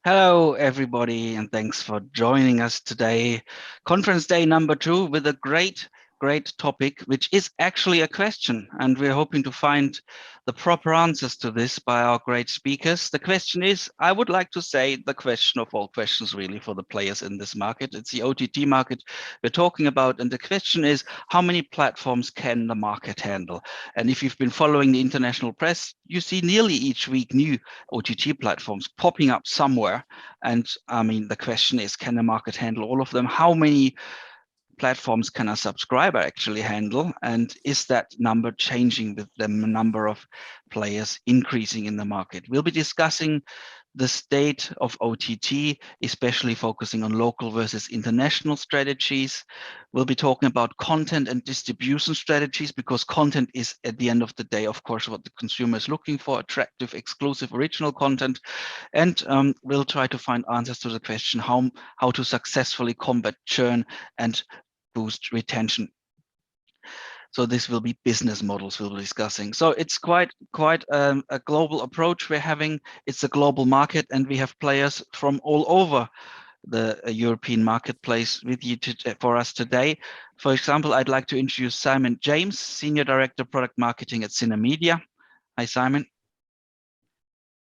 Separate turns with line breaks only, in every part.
Hello, everybody, and thanks for joining us today. Conference day number 2 with a great topic, which is actually a question. And we're hoping to find the proper answers to this by our great speakers. The question is, I would like to say the question of all questions, really, for the players in this market. It's the OTT market we're talking about. And the question is, how many platforms can the market handle? And if you've been following the international press, you see nearly each week new OTT platforms popping up somewhere. And I mean, the question is, can the market handle all of them? How many platforms can a subscriber actually handle? And is that number changing with the number of players increasing in the market? We'll be discussing the state of OTT, especially focusing on local versus international strategies. We'll be talking about content and distribution strategies, because content is, at the end of the day, of course, what the consumer is looking for: attractive, exclusive, original content. And we'll try to find answers to the question how to successfully combat churn and boost retention. So this will be business models we'll be discussing. So it's quite a global approach we're having. It's a global market, and we have players from all over the European marketplace with you for us today. For example, I'd like to introduce Simon James, Senior Director Product Marketing at Cinemedia. Hi, Simon.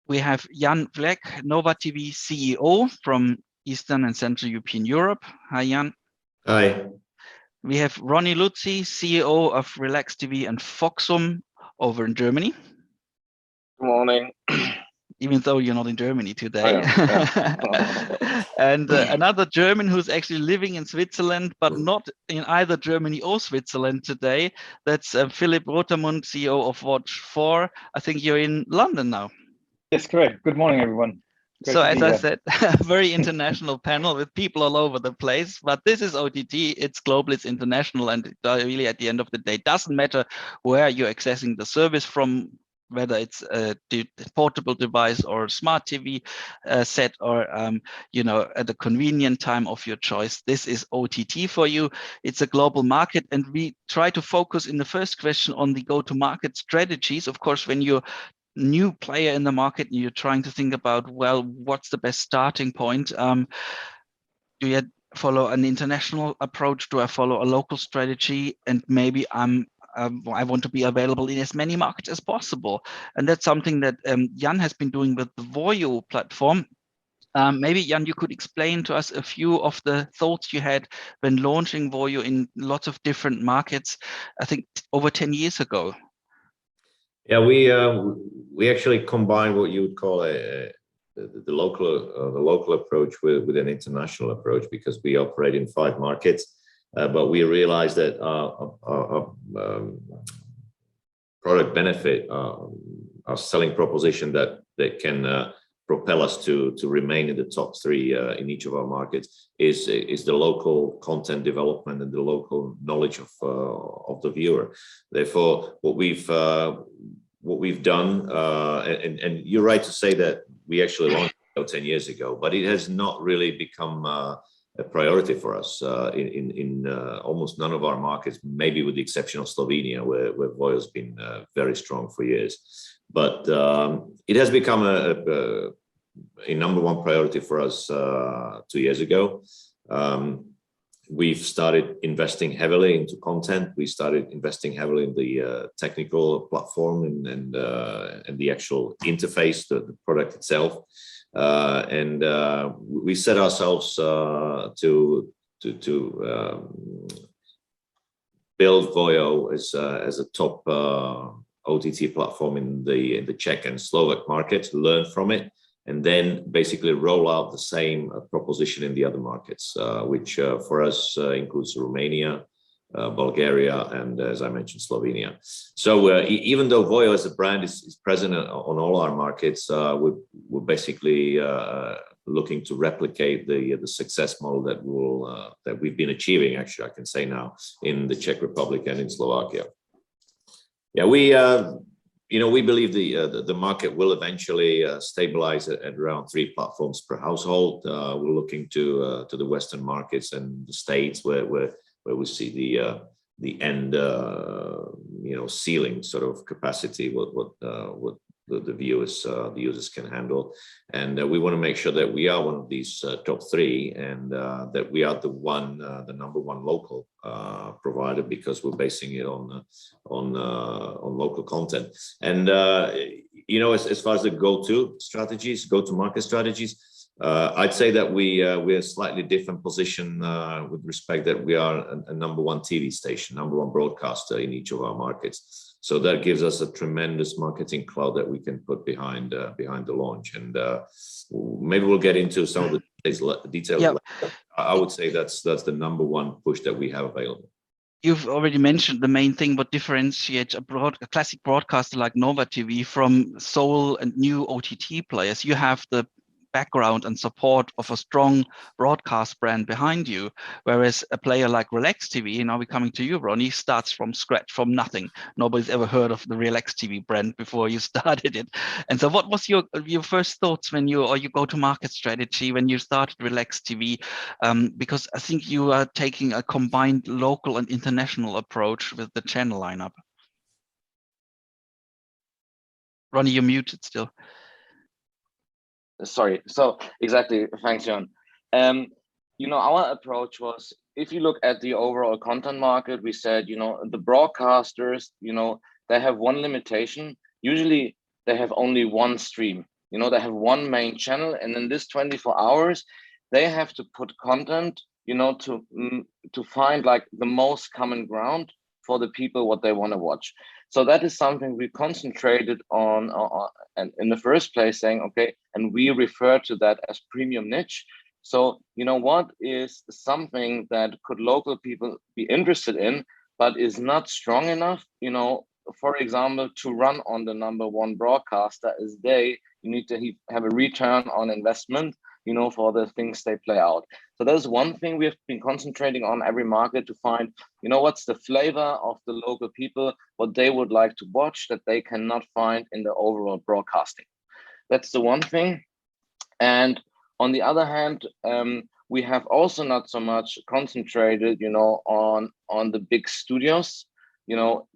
We have Jan Vlek, Nova TV CEO from Eastern and Central European Europe. Hi, Jan.
Hi.
We have Ronnie Luzzi, CEO of Relax TV and Foxum over in Germany.
Good morning.
Even though you're not in Germany today.
Yeah.
And another German who's actually living in Switzerland, but not in either Germany or Switzerland today. That's Philipp Rotermund, CEO of Watch4. I think you're in London now.
Yes, correct. Good morning, everyone.
Great. So as I said, a very international panel with people all over the place, but this is OTT, it's global, it's international, and it really, at the end of the day, doesn't matter where you're accessing the service from, whether it's a portable device or a smart TV set, or at a convenient time of your choice. This is OTT for you. It's a global market, and we try to focus in the first question on the go-to-market strategies. Of course, when you're new player in the market and you're trying to think about, well, what's the best starting point? Do you follow an international approach? Do I follow a local strategy? And maybe I want to be available in as many markets as possible. And that's something that Jan has been doing with the Voyo platform. Maybe, Jan, you could explain to us a few of the thoughts you had when launching Voyo in lots of different markets, I think over 10 years ago.
Yeah, we actually combine what you would call the local approach with an international approach, because we operate in 5 markets, but we realize that our product benefit, our selling proposition that can propel us to remain in the top 3 in each of our markets is the local content development and the local knowledge of the viewer. Therefore, what we've done, and you're right to say that we actually launched 10 years ago, but it has not really become a priority for us in almost none of our markets, maybe with the exception of Slovenia, where Voyo's been very strong for years. But it has become a number 1 priority for us 2 years ago. We've started investing heavily into content. We started investing heavily in the technical platform and the actual interface, the product itself. And we set ourselves to build Voyo as a top OTT platform in the Czech and Slovak markets, learn from it, and then basically roll out the same proposition in the other markets, which for us includes Romania, Bulgaria, and as I mentioned, Slovenia. So even though Voyo as a brand is present on all our markets, we're basically looking to replicate the success model that we've been achieving, actually, I can say now, in the Czech Republic and in Slovakia. Yeah, we believe the market will eventually stabilize at around 3 platforms per household. We're looking to the Western markets and the States where we see the end ceiling sort of capacity, what the viewers, the users can handle. And we want to make sure that we are one of these top three, and that we are the number one local provider, because we're basing it on local content. And as far as the go-to-market strategies, I'd say that we're a slightly different position with respect that we are a number one TV station, number one broadcaster in each of our markets. So that gives us a tremendous marketing cloud that we can put behind the launch. And maybe we'll get into some of the details.
Yeah.
I would say that's the number one push that we have available.
You've already mentioned the main thing what differentiates a classic broadcaster like Nova TV from sole and new OTT players. You have the background and support of a strong broadcast brand behind you, whereas a player like Relax TV, now we're coming to you, Ronnie, starts from scratch, from nothing. Nobody's ever heard of the Relax TV brand before you started it. And so what was your first thoughts when you go-to-market strategy when you started Relax TV? Because I think you are taking a combined local and international approach with the channel lineup. Ronnie, you're muted still.
Sorry. So exactly. Thanks, Jörn. Our approach was, if you look at the overall content market, we said, the broadcasters, they have one limitation. Usually they have only one stream. They have one main channel, and in this 24 hours, they have to put content, to find like the most common ground for the people what they want to watch. So that is something we concentrated on, and in the first place saying, okay, and we refer to that as premium niche. So, what is something that could local people be interested in, but is not strong enough, for example, to run on the number one broadcaster is you need to have a return on investment, for the things they play out. So there's one thing we have been concentrating on every market to find, what's the flavor of the local people, what they would like to watch that they cannot find in the overall broadcasting. That's the one thing. And on the other hand, we have also not so much concentrated, on the big studios,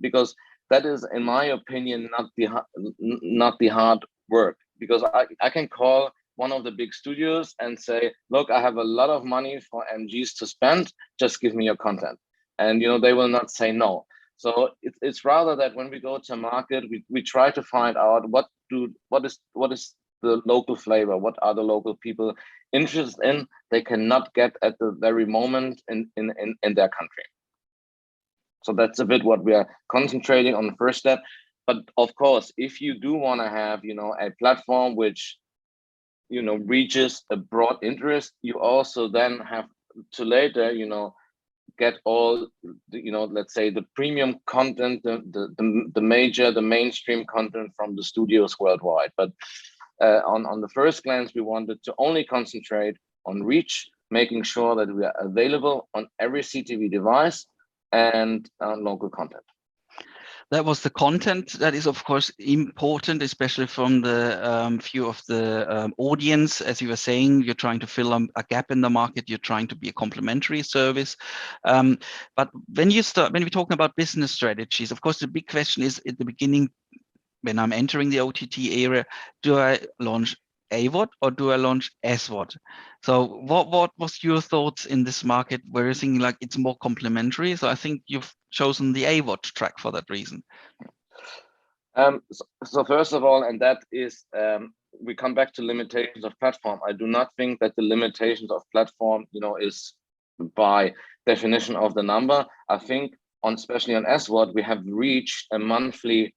because that is, in my opinion, not the hard work, because I can call one of the big studios and say, look, I have a lot of money for MGs to spend, just give me your content. And, they will not say no. So it's rather that when we go to market, we try to find out what is the local flavor, what are the local people interested in, they cannot get at the very moment in their country. So that's a bit what we are concentrating on the first step. But of course, if you do want to have, a platform which reaches a broad interest, you also then have to later, get all, let's say the premium content, the mainstream content from the studios worldwide. But on the first glance, we wanted to only concentrate on reach, making sure that we are available on every CTV device and local content.
That was the content. That is, of course, important, especially from the view of the audience. As you were saying, you're trying to fill a gap in the market. You're trying to be a complementary service. But when we're talking about business strategies, of course, the big question is at the beginning, when I'm entering the OTT area, do I launch AVOD or do I launch SVOD? So what was your thoughts in this market where you're thinking like it's more complementary? So I think you've chosen the AVOD track for that reason.
So first of all, and that is, we come back to limitations of platform. I do not think that the limitations of platform, is by definition of the number. I think especially on SVOD, we have reached a monthly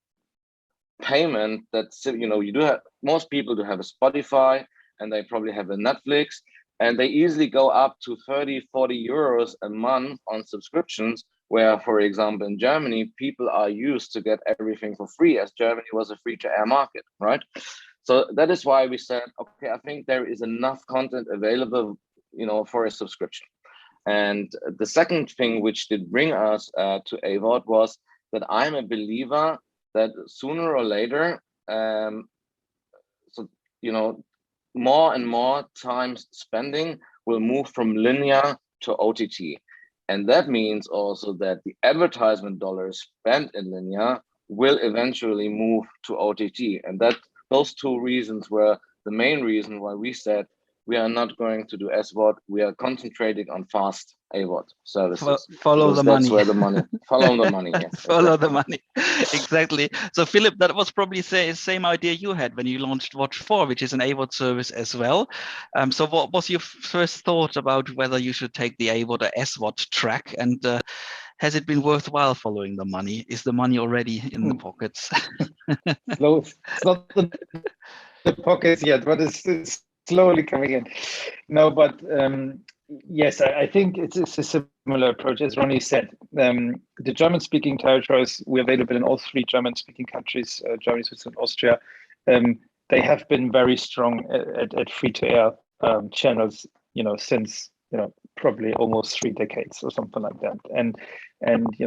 payment that's, you do have, most people do have a Spotify and they probably have a Netflix, and they easily go up to 30, 40 euros a month on subscriptions, where, for example, in Germany, people are used to get everything for free, as Germany was a free-to-air market, right? So that is why we said, okay, I think there is enough content available, for a subscription. And the second thing which did bring us to AVOD was that I'm a believer that sooner or later, more and more time spending will move from linear to OTT. And that means also that the advertisement dollars spent in linear will eventually move to OTT. And that those two reasons were the main reason why we said we are not going to do SVOD. We are concentrating on fast AVOD services.
Follow the money.
That's where the money. Follow the money. Yes.
Follow the money. Exactly. So Philip, that was probably the same idea you had when you launched Watch 4, which is an AVOD service as well. So what was your first thought about whether you should take the AVOD or SVOD track? And has it been worthwhile following the money? Is the money already in the pockets?
No, it's not the pockets yet, but it's slowly coming in. No, but yes, I think it's a similar approach, as Ronnie said. The German-speaking territories, we're available in all three German-speaking countries, Germany, Switzerland, Austria. They have been very strong at free-to-air channels, since probably almost 3 decades or something like that. And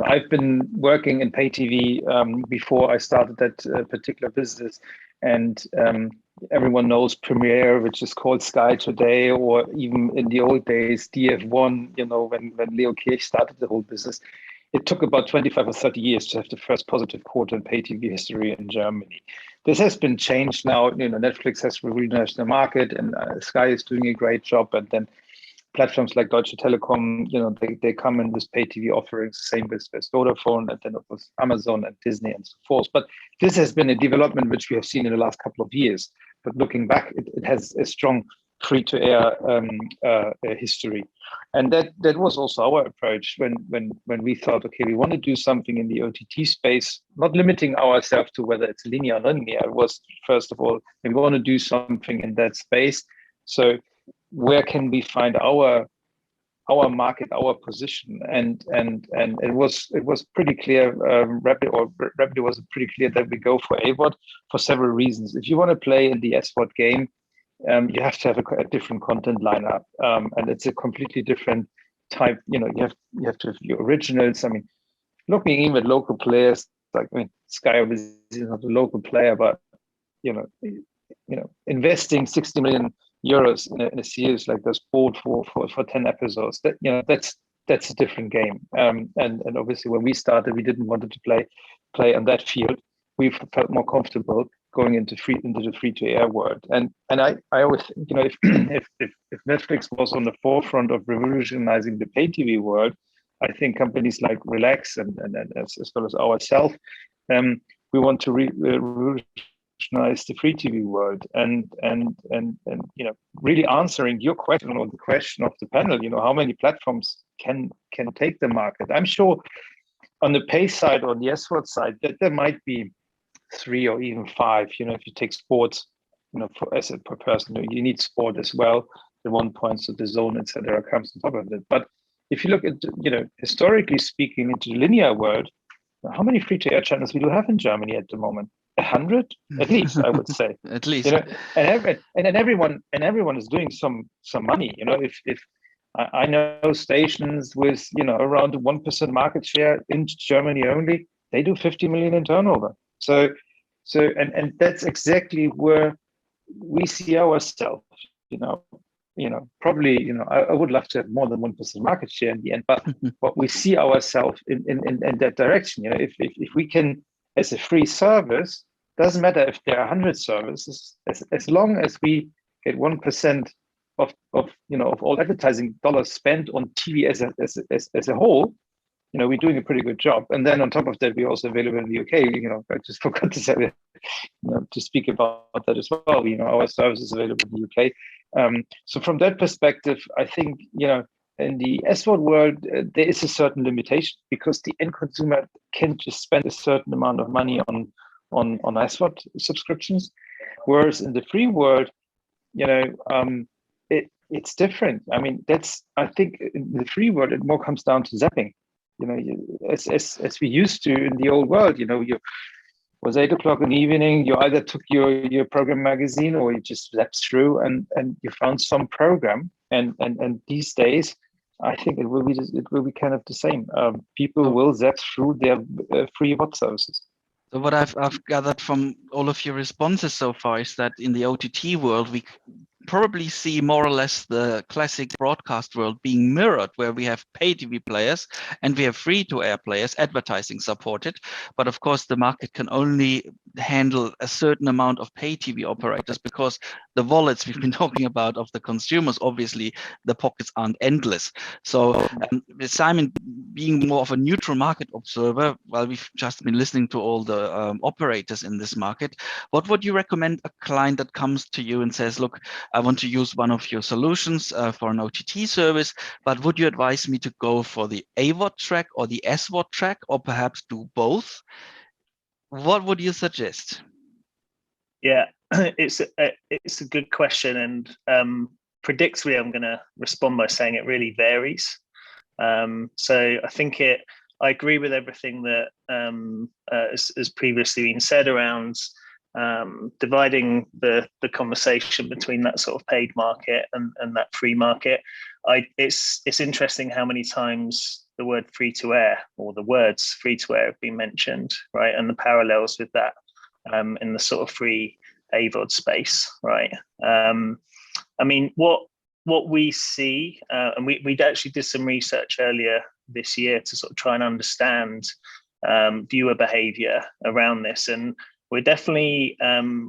I've been working in pay TV before I started that particular business, and everyone knows Premiere, which is called Sky today, or even in the old days, DF1, when Leo Kirch started the whole business. It took about 25 or 30 years to have the first positive quarter in pay TV history in Germany. This has been changed now. Netflix has revolutionized the market, and Sky is doing a great job. And then platforms like Deutsche Telekom, they come in with pay TV offerings, same with Vodafone, and then of course Amazon and Disney and so forth. But this has been a development which we have seen in the last couple of years. But looking back, it has a strong free-to-air history, and that was also our approach when we thought, okay, we want to do something in the OTT space, not limiting ourselves to whether it's linear or non-linear. It was, first of all, we want to do something in that space. So where can we find our market, our position? And it was pretty clear. Rapidly was pretty clear that we go for AVOD for several reasons. If you want to play in the SVOD game, you have to have a different content lineup, and it's a completely different type. You have to have your originals. I mean, looking even at local players, Sky obviously is not a local player, but investing 60 million euros in a series like this, bought for 10 episodes, that's a different game. And obviously when we started, we didn't want to play on that field. We felt more comfortable going into the free-to-air world. And I always think, if Netflix was on the forefront of revolutionizing the pay TV world, I think companies like Relax and as well as ourselves, we want to revolutionize the free TV world, and really answering your question or the question of the panel, how many platforms can take the market. I'm sure on the pay side, on the SVOD side, that there might be 3 or even 5. If you take sports, per person, you need sport as well. The 1 point, so the zone, etc., comes on top of it. But if you look at, historically speaking, into the linear world, how many free-to-air channels we do have in Germany at the moment? 100 at least, I would say.
At least,
and then everyone is doing some money. If I know stations with around 1% market share in Germany only, they do 50 million in turnover. So that's exactly where we see ourselves. Probably I would love to have more than 1% market share in the end, but we see ourselves in that direction. If we can, as a free service, doesn't matter if there are 100 services, as long as we get 1% of all advertising dollars spent on TV as a whole, we're doing a pretty good job. And then on top of that, we're also available in the UK. I just forgot to say, to speak about that as well. Our service is available in the UK. So from that perspective, I think in the SVOD world, there is a certain limitation because the end consumer can just spend a certain amount of money on SVOD subscriptions, whereas in the free world, it's different. I mean, I think in the free world, it more comes down to zapping. As we used to in the old world, you was 8 o'clock in the evening, you either took your program magazine or you just zapped through and you found some program. And these days, I think it will be kind of the same. People will zap through their free VOD services.
So what I've gathered from all of your responses so far is that in the OTT world, probably see more or less the classic broadcast world being mirrored, where we have pay TV players and we have free-to-air players, advertising supported. But of course, the market can only handle a certain amount of pay TV operators, because the wallets we've been talking about of the consumers, obviously the pockets aren't endless. So with Simon being more of a neutral market observer, while we've just been listening to all the operators in this market, what would you recommend a client that comes to you and says, look, I want to use one of your solutions for an OTT service, but would you advise me to go for the AVOD track or the SVOD track, or perhaps do both? What would you suggest?
Yeah, it's a good question, and predictably, I'm going to respond by saying it really varies. So I think I agree with everything that has previously been said around dividing the conversation between that sort of paid market and that free market. It's interesting how many times the word free to air or the words free to air have been mentioned, right? And the parallels with that in the sort of free AVOD space, right? I mean, what we see, and we actually did some research earlier this year to sort of try and understand viewer behavior around this, and we're definitely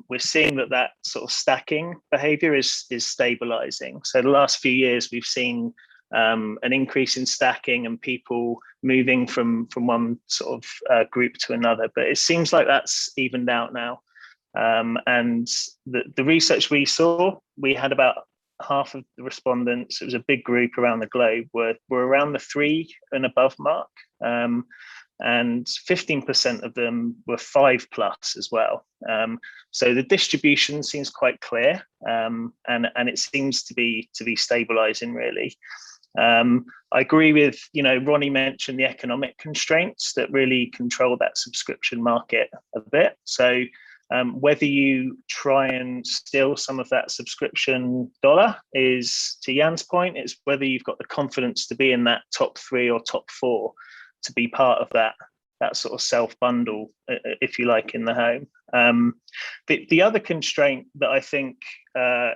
we're seeing that sort of stacking behavior is stabilizing. So the last few years we've seen an increase in stacking and people moving from one sort of group to another, but it seems like that's evened out now. And the research we saw, we had about half of the respondents, it was a big group around the globe, were around the 3 and above mark. And 15% of them were 5+ as well. So the distribution seems quite clear, and it seems to be stabilizing really. I agree with, Ronnie mentioned the economic constraints that really control that subscription market a bit. So whether you try and steal some of that subscription dollar is, to Jan's point, it's whether you've got the confidence to be in that top 3 or top 4 to be part of that sort of self-bundle, if you like, in the home. The other constraint that I think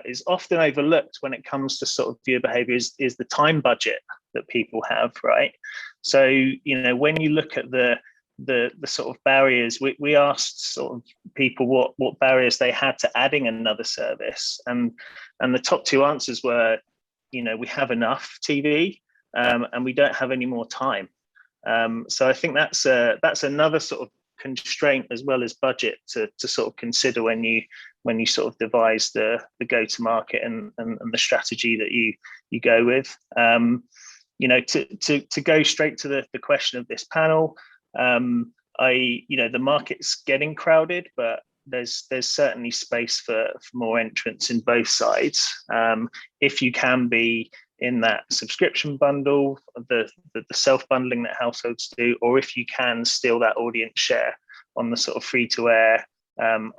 is often overlooked when it comes to sort of viewer behavior is the time budget that people have, right? So, when you look at the sort of barriers, we asked sort of people what barriers they had to adding another service, and the top 2 answers were, we have enough TV and we don't have any more time. So I think that's another sort of constraint as well as budget to sort of consider when you sort of devise the go-to-market and the strategy that you go with. To go straight to the question of this panel, the market's getting crowded, but there's certainly space for more entrants in both sides. If you can be in that subscription bundle, the self-bundling that households do, or if you can steal that audience share on the sort of free-to-air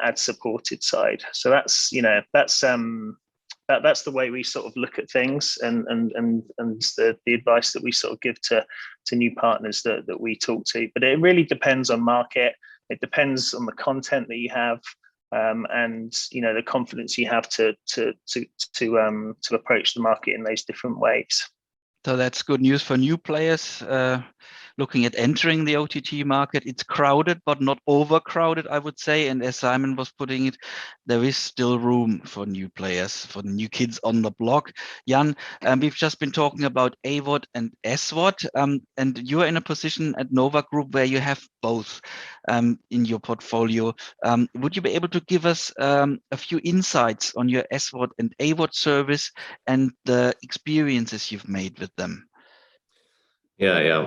ad-supported side. So that's the way we sort of look at things, and the advice that we sort of give to new partners that we talk to. But it really depends on market. It depends on the content that you have, and the confidence you have to approach the market in those different ways.
So that's good news for new players looking at entering the OTT market. It's crowded, but not overcrowded, I would say. And as Simon was putting it, there is still room for new players, for new kids on the block. Jan, we've just been talking about AVOD and SVOD, and you are in a position at Nova Group where you have both in your portfolio. Would you be able to give us a few insights on your SVOD and AVOD service and the experiences you've made with them?
Yeah.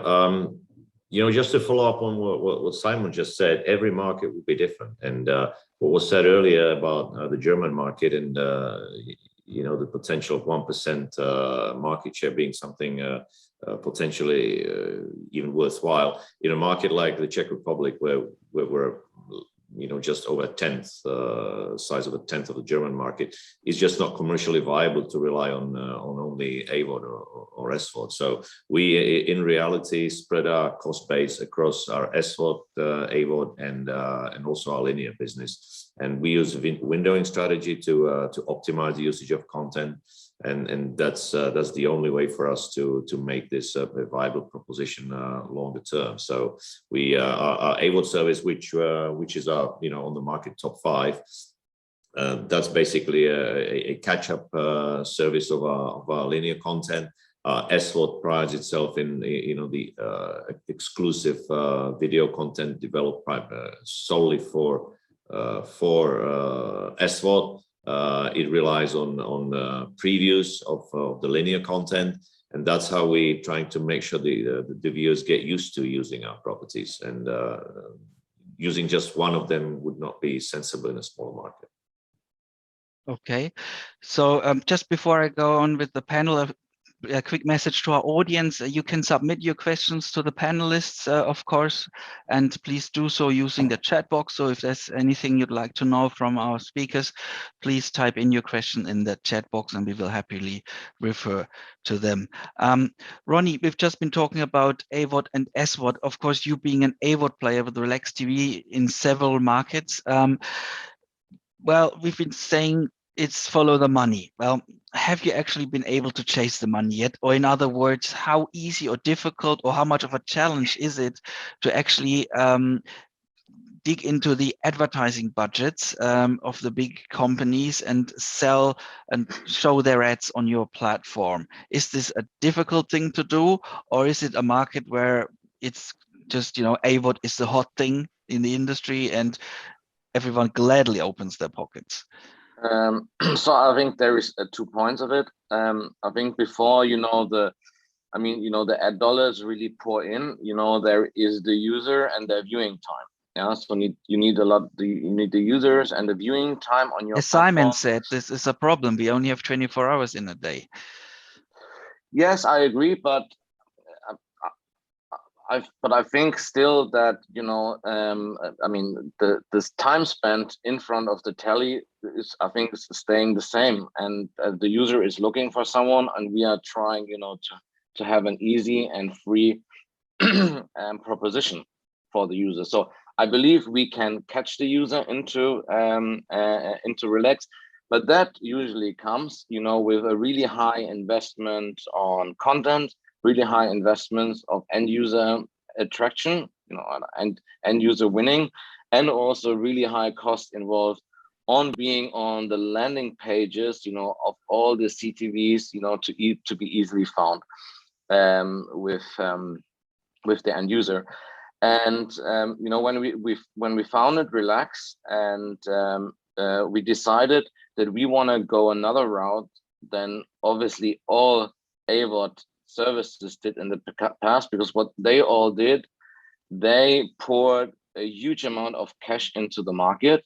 Just to follow up on what Simon just said, every market will be different. And what was said earlier about the German market and the potential of 1% market share being something potentially even worthwhile in a market like the Czech Republic, where we're just over a tenth size of a tenth of the German market, is just not commercially viable to rely on only AVOD or SVOD. So we, in reality, spread our cost base across our SVOD, AVOD, and also our linear business. And we use a windowing strategy to optimize the usage of content. And that's the only way for us to make this a viable proposition longer term. So we our AVOD service, which is our on the market top 5, that's basically a catch-up service of our linear content. SVOD prides itself in the exclusive video content developed solely for SVOD. It relies on previews of the linear content, and that's how we trying to make sure the viewers get used to using our properties. And using just one of them would not be sensible in a small market.
Okay, so just before I go on with the panel, a quick message to our audience. You can submit your questions to the panelists, of course, and please do so using the chat box. So if there's anything you'd like to know from our speakers, please type in your question in the chat box and we will happily refer to them. Ronnie, we've just been talking about AVOD and SVOD. Of course, you being an AVOD player with Relax TV in several markets. Well, we've been saying it's follow the money. Well, have you actually been able to chase the money yet? Or in other words, how easy or difficult or how much of a challenge is it to actually dig into the advertising budgets of the big companies and sell and show their ads on your platform? Is this a difficult thing to do, or is it a market where it's just, AVOD is the hot thing in the industry and everyone gladly opens their pockets?
So I think there is 2 points of it. I think before, the ad dollars really pour in, there is the user and their viewing time. Yeah, so you need the users and the viewing time on your
As Simon
platform.
said, this is a problem. We only have 24 hours in a day.
Yes, I agree, but I think still that this time spent in front of the telly is, I think, is staying the same, and the user is looking for someone, and we are trying to have an easy and free proposition for the user. So I believe we can catch the user into Relax, but that usually comes with a really high investment on content, really high investments of end user attraction, and end user winning, and also really high cost involved on being on the landing pages, of all the CTVs, to be easily found with the end user. And when we founded Relax, and we decided that we want to go another route than obviously all AVOD services did in the past, because what they all did, they poured a huge amount of cash into the market,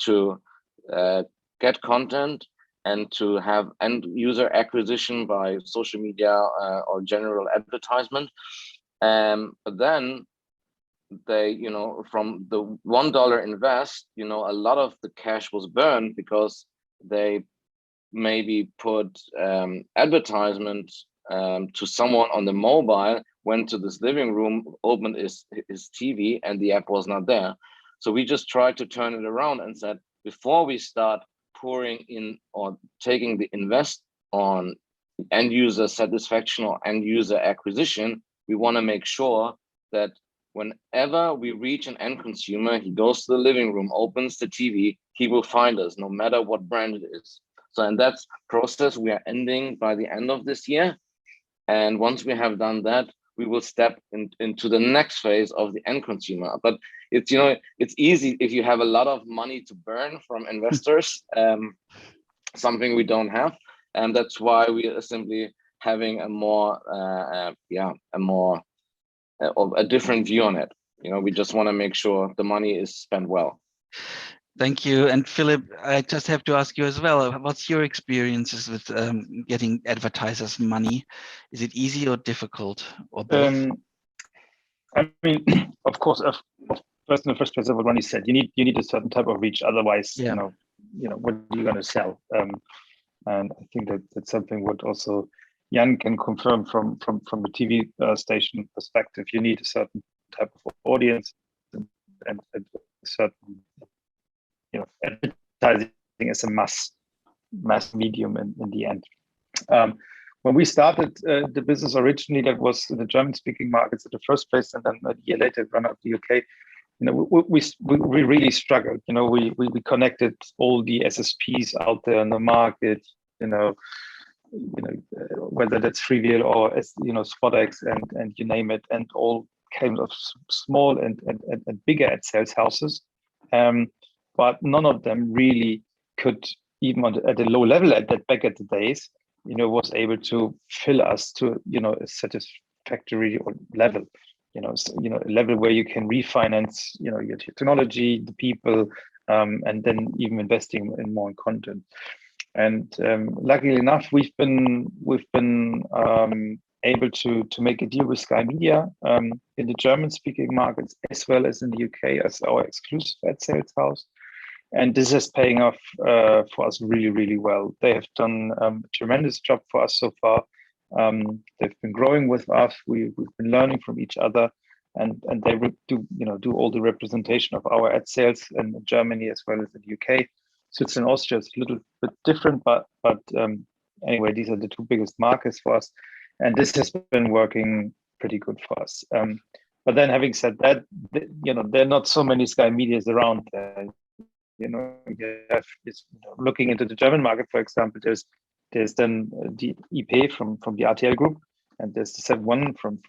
to get content and to have end user acquisition by social media or general advertisement. But then they, from the $1 invest, a lot of the cash was burned because they maybe put advertisement to someone on the mobile, went to this living room, opened his TV, and the app was not there. So we just tried to turn it around and said, before we start pouring in or taking the invest on end user satisfaction or end user acquisition, we want to make sure that whenever we reach an end consumer, he goes to the living room, opens the TV, he will find us, no matter what brand it is. So in that process, we are ending by the end of this year. And once we have done that, we will step into the next phase of the end consumer. But it's, it's easy if you have a lot of money to burn from investors, something we don't have. And that's why we are simply having a different view on it. We just want to make sure the money is spent well.
Thank you. And Philip, I just have to ask you as well, what's your experiences with getting advertisers money? Is it easy or difficult, or both?
I mean, of course, first in the first place of what Ronnie said, you need a certain type of reach, otherwise,
Yeah.
What are you going to sell? And I think that's something what also Jan can confirm from the TV station perspective. You need a certain type of audience and a certain, advertising is a mass medium in the end. When we started the business originally, that was in the German-speaking markets in the first place, and then a year later run out the UK. We really struggled. We connected all the SSPs out there in the market. Whether that's Freelance or SpotX and you name it, and all kinds of small and bigger ad sales houses, but none of them really could, even at a low level back at the days, was able to fill us to a satisfactory level. A level where you can refinance your technology, the people, and then even investing in more content. And luckily enough, we've been able to make a deal with Sky Media in the German-speaking markets as well as in the UK as our exclusive ad sales house. And this is paying off for us really, really well. They have done a tremendous job for us so far. They've been growing with us. We've been learning from each other, and they do all the representation of our ad sales in Germany as well as in the UK. Switzerland, Austria is a little bit different, but anyway, these are the two biggest markets for us, and this has been working pretty good for us. But then, having said that, there are not so many Sky Medias around. You have looking into the German market, for example. There's then the IP from the RTL group, and there's the 7-1 from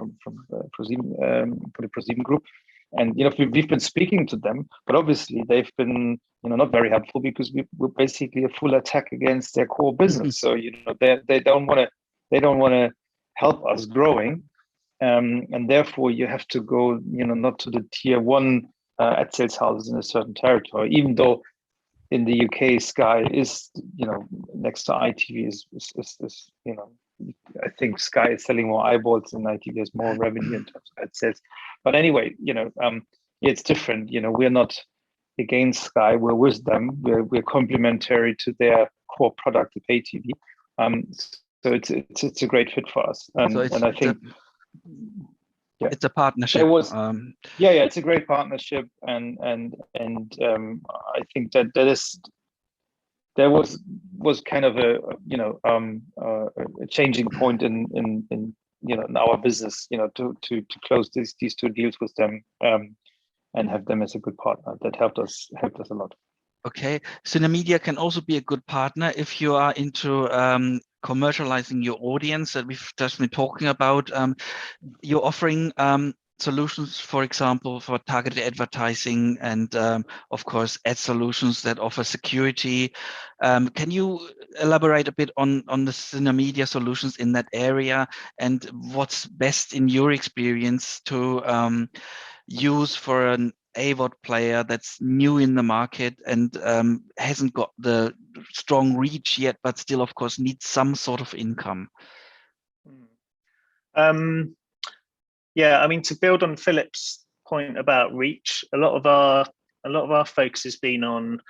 the ProSieben group. And we've been speaking to them, but obviously they've been not very helpful, because we're basically a full attack against their core business. So they don't want to help us growing, and therefore you have to go not to the tier 1 ad sales houses in a certain territory, even though in the UK Sky is next to ITV is I think Sky is selling more eyeballs and ITV has more revenue in terms of ad sales. But anyway, it's different. We're not against Sky. We're with them. We're complementary to their core product, the pay TV. So it's a great fit for us. And I think
it's a partnership.
It's a great partnership, and I think there was kind of a changing point in our business, to close these two deals with them, and have them as a good partner. That helped us a lot.
Okay, Synamedia can also be a good partner if you are into commercializing your audience that we've just been talking about. You're offering solutions, for example, for targeted advertising, and of course, ad solutions that offer security. Can you elaborate a bit on the Synamedia solutions in that area, and what's best in your experience to use for an AVOD player that's new in the market and hasn't got the strong reach yet, but still, of course, needs some sort of income?
Yeah, I mean, to build on Philip's point about reach, a lot of our focus has been on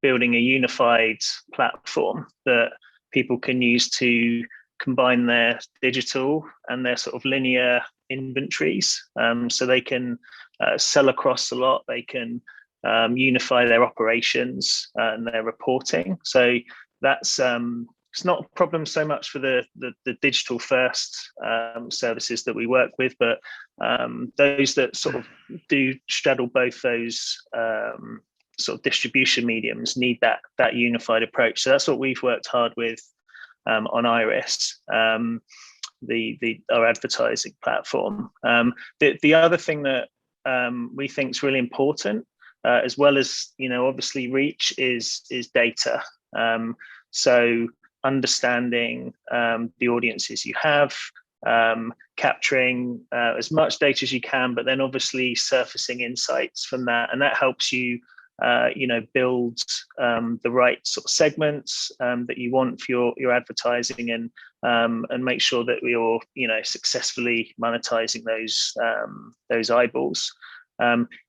building a unified platform that people can use to combine their digital and their sort of linear inventories, so they can sell across a lot. They can unify their operations and their reporting. So that's it's not a problem so much for the digital first services that we work with, but those that sort of do straddle both those sort of distribution mediums need that unified approach. So that's what we've worked hard with on Iris, our advertising platform. The other thing that we think is really important, as well as obviously reach, is data. So understanding the audiences you have, capturing as much data as you can, but then obviously surfacing insights from that, and that helps you build the right sort of segments that you want for your advertising, and make sure that you're successfully monetizing those eyeballs.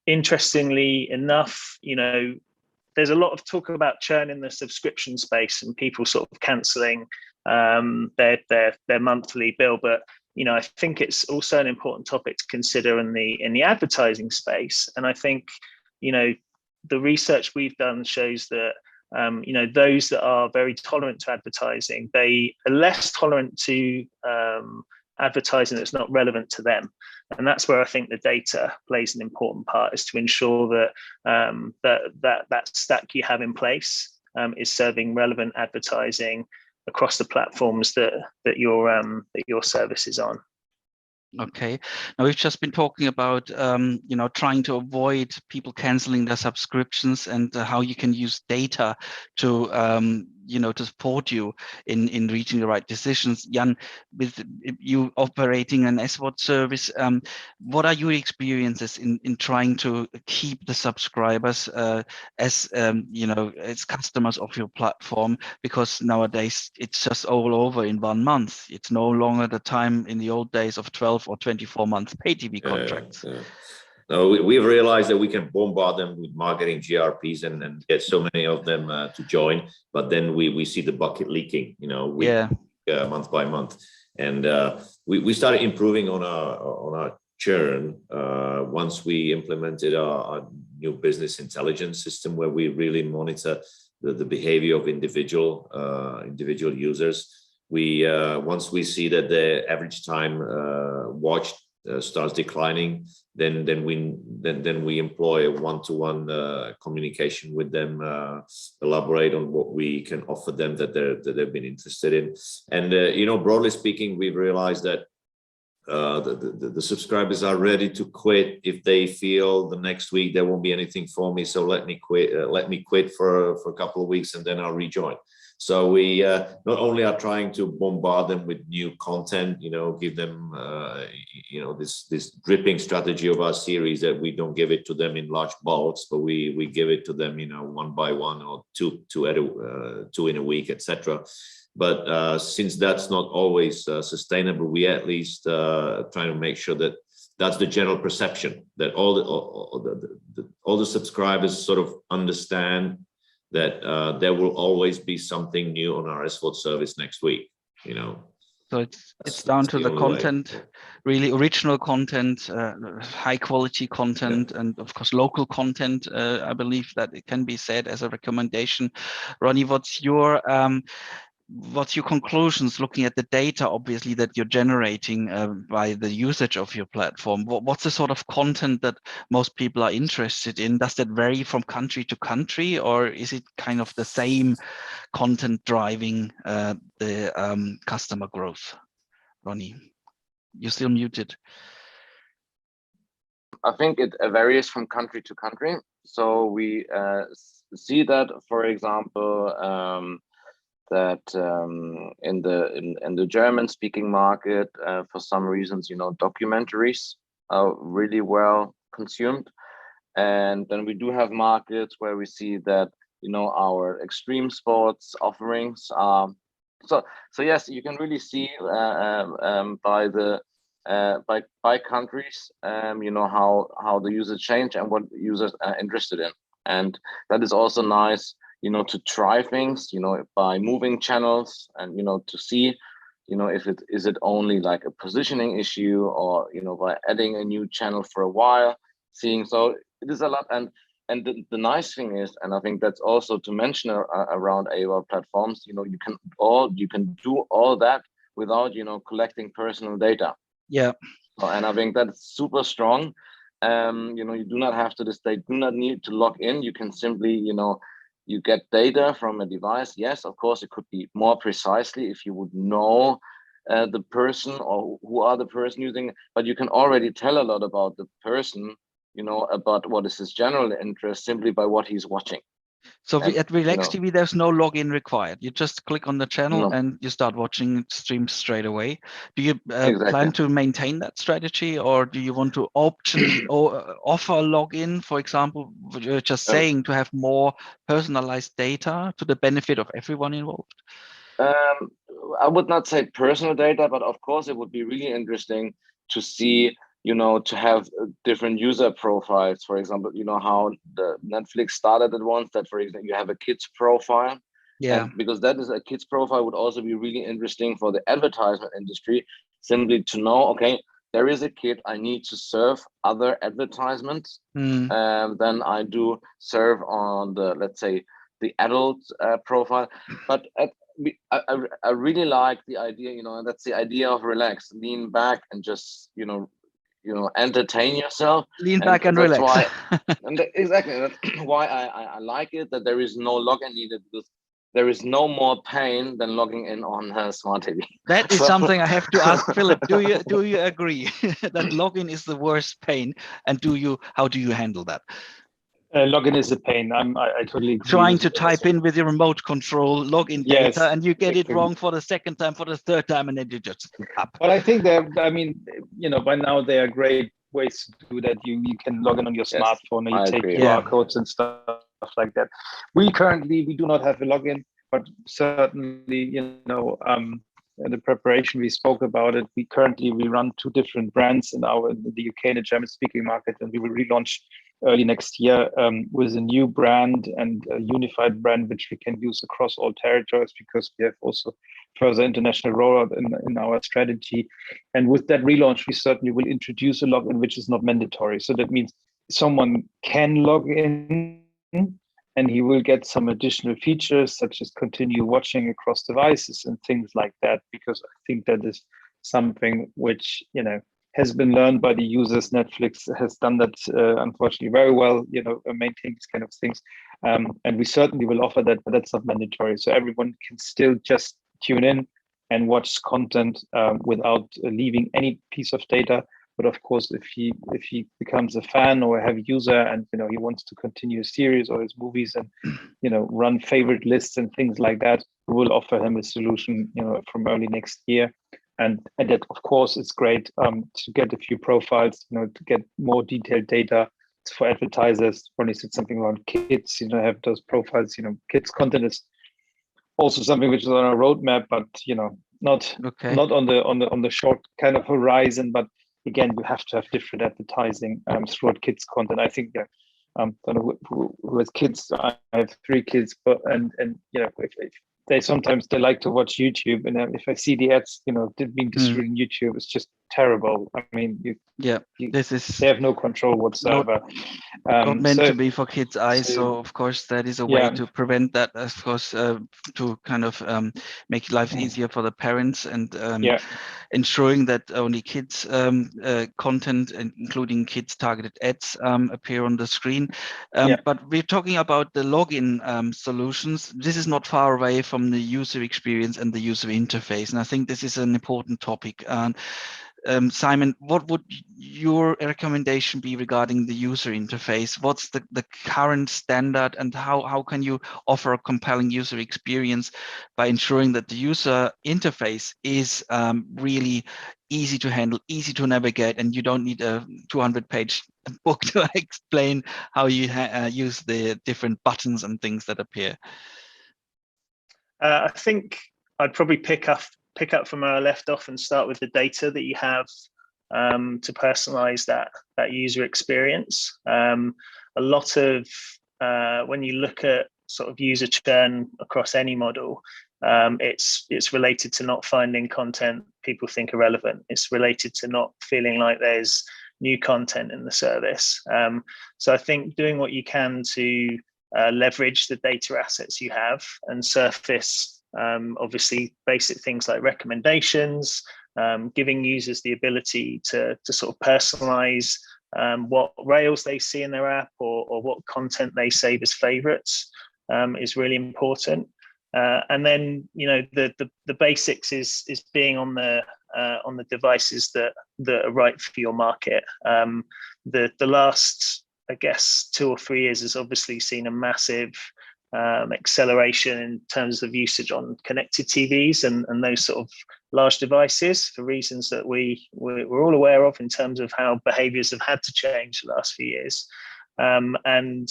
Interestingly enough, there's a lot of talk about churn in the subscription space and people sort of cancelling their monthly bill, but I think it's also an important topic to consider in the advertising space. And I think the research we've done shows that those that are very tolerant to advertising, they are less tolerant to advertising that's not relevant to them. And that's where I think the data plays an important part, is to ensure that that stack you have in place is serving relevant advertising across the platforms that your service is on.
Okay. Now we've just been talking about trying to avoid people canceling their subscriptions, and how you can use data to to support you in reaching the right decisions. Jan, with you operating an SVOD service, what are your experiences in trying to keep the subscribers as customers of your platform? Because nowadays it's just all over in 1 month. It's no longer the time in the old days of 12 or 24-month pay TV contracts.
No, we've realized that we can bombard them with marketing GRPs and get so many of them to join, but then we see the bucket leaking, month by month. And we started improving on our churn once we implemented our new business intelligence system, where we really monitor the behavior of individual users. Once we see that the average time watched starts declining, then we employ a one-to-one communication with them, elaborate on what we can offer them that they've been interested in. And broadly speaking, we've realized that the subscribers are ready to quit if they feel the next week there won't be anything for me, so let me quit for a couple of weeks and then I'll rejoin. So we not only are trying to bombard them with new content, give them this dripping strategy of our series, that we don't give it to them in large bulks, but we give it to them one by one, or two in a week, etc. But since that's not always sustainable, we at least trying to make sure that that's the general perception, that all the subscribers sort of understand that there will always be something new on our SVOD service next week.
So it's down to the content, really original content, high quality content, and of course local content. I believe that it can be said as a recommendation. Ronnie, what's your conclusions looking at the data, obviously, that you're generating by the usage of your platform? What's the sort of content that most people are interested in? Does that vary from country to country, or is it kind of the same content driving the customer growth? Ronnie, you're still muted.
I think it varies from country to country. So we see that, for example, that in the German-speaking market, for some reasons, documentaries are really well consumed, and then we do have markets where we see that our extreme sports offerings are so yes, you can really see by countries, how the users change and what users are interested in, and that is also nice. To try things, by moving channels, and to see, if it is only like a positioning issue, or by adding a new channel for a while, seeing. So it is a lot, and the nice thing is, and I think that's also to mention around AOL platforms, you can do all that without collecting personal data.
Yeah.
And I think that's super strong. You do not have to do not need to log in. You can simply you get data from a device. Yes, of course, it could be more precisely if you would know the person, or who are the person using, but you can already tell a lot about the person, about what is his general interest, simply by what he's watching.
So at Relax TV, there's no login required. You just click on the channel and you start watching streams straight away. Do you plan to maintain that strategy, or do you want to optionally offer a login, for example, you're just saying, to have more personalized data to the benefit of everyone involved?
I would not say personal data, but of course it would be really interesting to see to have different user profiles. For example, how the Netflix started at once, that for example, you have a kids profile.
Yeah.
And because that is a kids profile would also be really interesting for the advertisement industry, simply to know, okay, there is a kid, I need to serve other advertisements than I do serve on the, let's say, the adult profile. But I really like the idea, and that's the idea of relax, lean back and just, entertain yourself.
Lean back and
that's
relax.
Why, exactly, that's why I like it, that there is no login needed, because there is no more pain than logging in on a smart TV.
That is something I have to ask Philip. Do you agree that login is the worst pain? And how do you handle that?
Login is a pain. I totally agree.
Trying to type in with your remote control login
Yes,
data, and you get
exactly.
it wrong for the second time, for the third time, and then you just up.
But I think by now there are great ways to do that. You can log in on your smartphone, and you take QR codes and stuff like that. We do not have a login, but certainly, in the preparation we spoke about it. We run two different brands in the UK and the German-speaking market, and we will relaunch early next year with a new brand and a unified brand, which we can use across all territories, because we have also further international rollout in our strategy. And with that relaunch, we certainly will introduce a login, which is not mandatory. So that means someone can log in, and he will get some additional features, such as continue watching across devices and things like that, because I think that is something which, has been learned by the users. Netflix has done that, unfortunately, very well, maintaining these kind of things. And we certainly will offer that, but that's not mandatory. So everyone can still just tune in and watch content without leaving any piece of data. But of course, if he becomes a fan or a heavy user, and he wants to continue a series or his movies and run favorite lists and things like that, we will offer him a solution from early next year. And that, of course, it's great to get a few profiles, to get more detailed data for advertisers. Ronnie said something around kids, have those profiles. Kids content is also something which is on our roadmap, but not on the short kind of horizon. But again, you have to have different advertising throughout kids content. I think with kids, I have 3 kids, but and if they like to watch YouTube, and if I see the ads, being distributed on YouTube, it's just terrible. I mean, they have no control whatsoever.
Not meant to be for kids' eyes. So of course, that is a way to prevent that. Of course, to kind of make life easier for the parents, and ensuring that only kids content, including kids targeted ads, appear on the screen. But we're talking about the login solutions. This is not far away from the user experience and the user interface, and I think this is an important topic. Simon, what would your recommendation be regarding the user interface? What's the current standard, and how can you offer a compelling user experience by ensuring that the user interface is really easy to handle, easy to navigate, and you don't need a 200-page book to explain how you use the different buttons and things that appear?
I think I'd probably pick up from where I left off and start with the data that you have to personalize that user experience. A lot of when you look at sort of user churn across any model, it's related to not finding content people think are relevant. It's related to not feeling like there's new content in the service. So I think doing what you can to leverage the data assets you have and surface obviously basic things like recommendations, giving users the ability to sort of personalize what rails they see in their app or what content they save as favorites is really important. And then the basics is being on the devices that are right for your market. The last, I guess, 2 or 3 years has obviously seen a massive acceleration in terms of usage on connected TVs and those sort of large devices, for reasons that we're all aware of in terms of how behaviors have had to change the last few years. And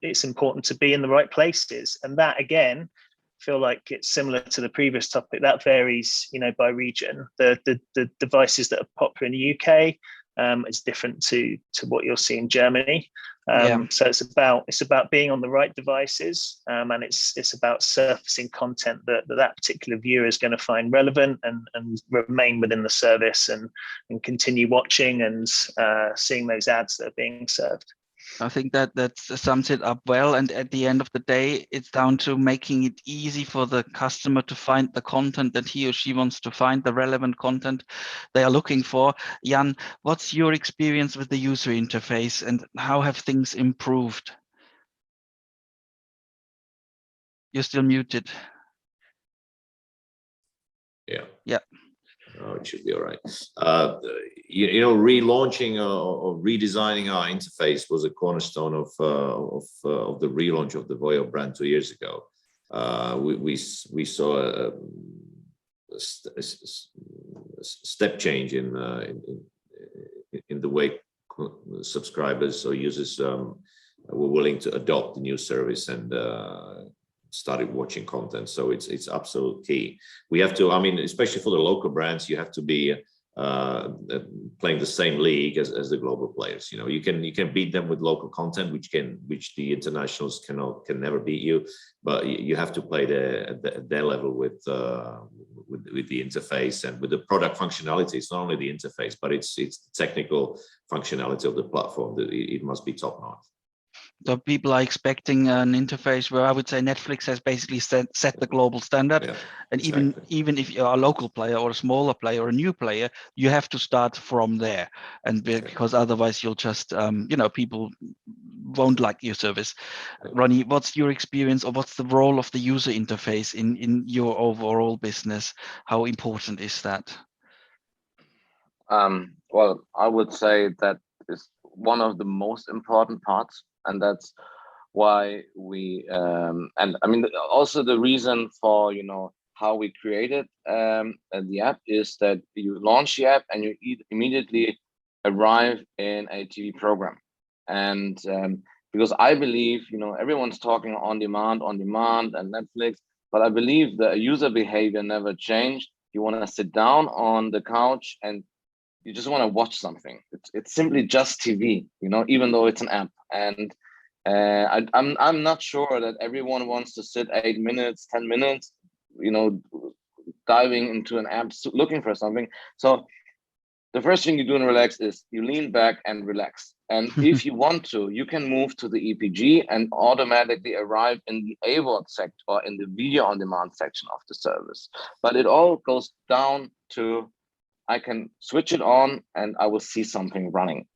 it's important to be in the right places, and that again, feel like it's similar to the previous topic, that varies by region. The devices that are popular in the UK It's different to what you'll see in Germany.
Yeah.
So it's about being on the right devices, and it's about surfacing content that particular viewer is going to find relevant and remain within the service and continue watching and seeing those ads that are being served.
I think that sums it up well. And at the end of the day, it's down to making it easy for the customer to find the content that he or she wants to find, the relevant content they are looking for. Jan, what's your experience with the user interface and how have things improved? You're still muted.
Yeah.
Yeah.
Oh, it should be all right. Relaunching or redesigning our interface was a cornerstone of the relaunch of the Voyo brand 2 years ago. We saw a step change in the way subscribers or users were willing to adopt the new service and started watching content. So it's absolute key. We have to, I mean, especially for the local brands, you have to be playing the same league as the global players. You know, you can beat them with local content, which the internationals can never beat you, but you have to play at their level with the interface and with the product functionality. It's not only the interface, but it's the technical functionality of the platform that it must be top notch.
So people are expecting an interface where I would say Netflix has basically set the global standard. Yeah, and exactly. even if you're a local player or a smaller player or a new player, you have to start from there. And because otherwise you'll just, people won't like your service. Ronnie, what's your experience or what's the role of the user interface in your overall business? How important is that?
Well, I would say that is one of the most important parts. And that's why we, and I mean, also the reason for, how we created the app is that you launch the app and you immediately arrive in a TV program. And because I believe, everyone's talking on demand and Netflix, but I believe the user behavior never changed. You want to sit down on the couch and you just want to watch something. It's simply just TV, even though it's an app. And I'm not sure that everyone wants to sit 8 minutes, 10 minutes, diving into an app looking for something. So the first thing you do in Relax is you lean back and relax. And if you want to, you can move to the EPG and automatically arrive in the AVOD section or in the video on demand section of the service. But it all goes down to I can switch it on and I will see something running,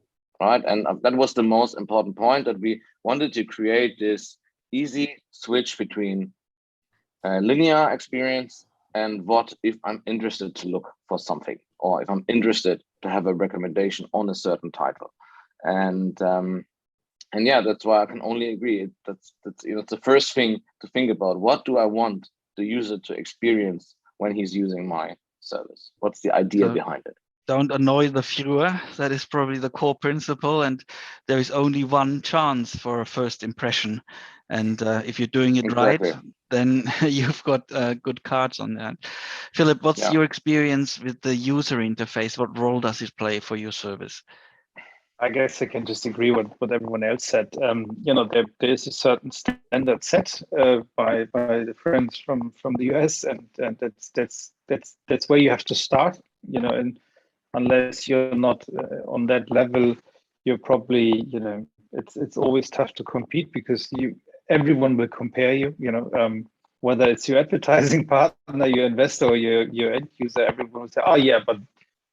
right? And that was the most important point, that we wanted to create this easy switch between linear experience and what if I'm interested to look for something, or if I'm interested to have a recommendation on a certain title. And yeah, that's why I can only agree. That's it's the first thing to think about. What do I want the user to experience when he's using my service? What's the idea behind it? Don't
annoy the viewer. That is probably the core principle, and there is only one chance for a first impression. And if you're doing it right, then you've got good cards on that. Philip, what's your experience with the user interface? What role does it play for your service?
I guess I can just agree with what everyone else said. There is a certain standard set by the friends from the US, and that's where you have to start. And unless you're not on that level, you're probably it's always tough to compete, because everyone will compare you. Whether it's your advertising partner, your investor, or your end user, everyone will say, "Oh yeah, but."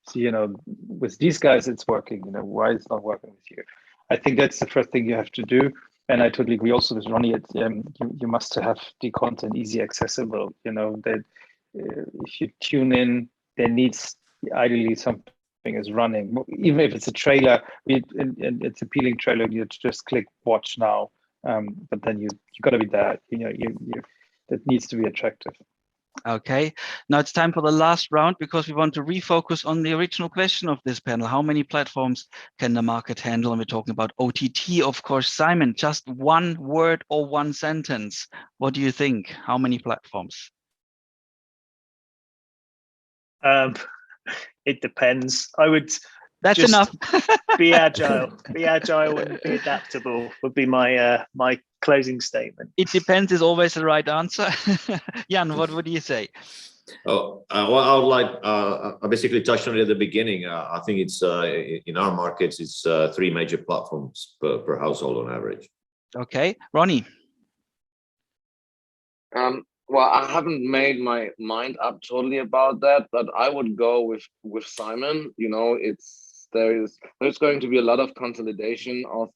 So, with these guys, it's working. Why it's not working with you? I think that's the first thing you have to do. And I totally agree also with Ronnie. You must have the content easy accessible. That if you tune in, there needs ideally something is running. Even if it's a trailer, and it's appealing trailer, you just click watch now. But then you got to be there. That needs to be attractive.
Okay, now it's time for the last round, because we want to refocus on the original question of this panel. How many platforms can the market handle? And we're talking about OTT, of course. Simon, just one word or one sentence. What do you think? How many platforms?
It depends. I would
That's
Just
enough.
be agile and be adaptable would be my my closing statement.
It depends is always the right answer. Jan, what would you say?
Oh, well, I would like, I basically touched on it at the beginning. I think it's in our markets, it's 3 major platforms per household on average.
Okay, Ronnie.
Well, I haven't made my mind up totally about that, but I would go with Simon. You know, there's going to be a lot of consolidation of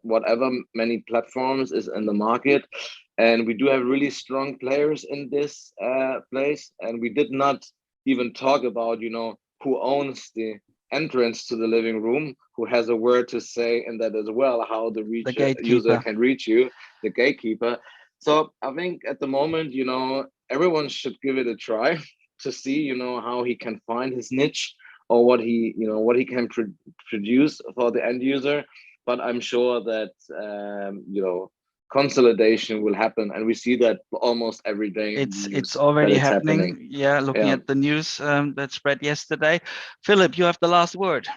whatever many platforms is in the market, and we do have really strong players in this place. And we did not even talk about, you know, who owns the entrance to the living room, who has a word to say in that as well, how the user can reach you, the gatekeeper. So I think at the moment, you know, everyone should give it a try to see, you know, how he can find his niche or what he, you know, what he can produce for the end user. But I'm sure that, you know, consolidation will happen, and we see that almost every day.
It's already happening. Yeah, looking at the news that spread yesterday. Philip, you have the last word.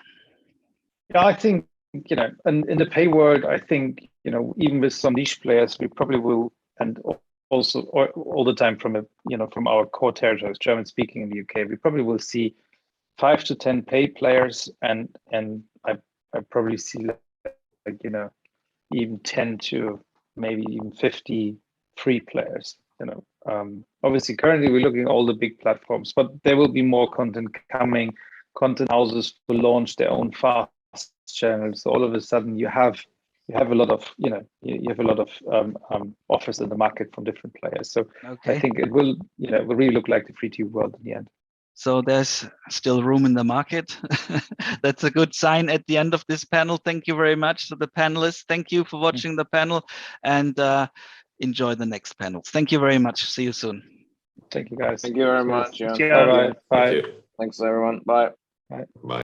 Yeah, I think, you know, in the pay world, I think, you know, even with some niche players, we probably will, and also all the time from from our core territories, German speaking in the UK, we probably will see 5 to 10 pay players, and I probably see, like, you know, even 10 to maybe even 50 free players. You know, obviously currently we're looking at all the big platforms, but there will be more content coming. Content houses will launch their own fast channels. So all of a sudden you have a lot of, you know, you have a lot of offers in the market from different players. So I think it will, you know, it will really look like the free TV world in the end.
So there's still room in the market. That's a good sign at the end of this panel. Thank you very much to the panelists. Thank you for watching the panel, and enjoy the next panels. Thank you very much. See you soon.
Thank you, guys.
Thank you very much.
Bye-bye. Bye.
Thanks, everyone. Bye.
Bye.